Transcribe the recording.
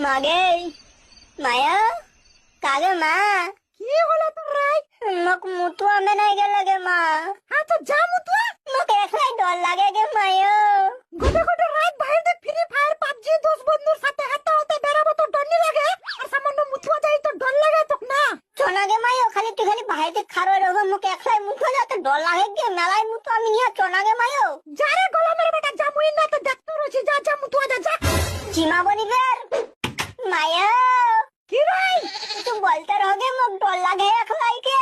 মাগে মায়া কাগে মা কি হলো তোর রাই? মোক মুতুয়া মে নাই গেলে গে মা। হ্যাঁ তো যা মুতুয়া। মোক একলাই ডর লাগে গে মায়া। গোটে গোটে রাত বাইরে ফ্রি ফায়ার পাবজি দোষ বন্ধুর সাথে হাতে হাতে বেড়াবো তো ডর নি লাগে? আর সামান্য মুতুয়া যাই তো ডর লাগে তো না? চনা গে মায়া খালি তুই খালি বাইরে খারো রবে মোক একলাই মুতুয়া যাতে ডর লাগে গে মেলাই মুতু আমি নিয়া চনা গে মায়া। যারে গোলামের বেটা জামুই না তো দেখতে রয়েছি যা যা মুতুয়া যা যা। জিমা বনিবের মায়া কি রাই? তুই বলতে রগে মোক ডর লাগে একলাই কে।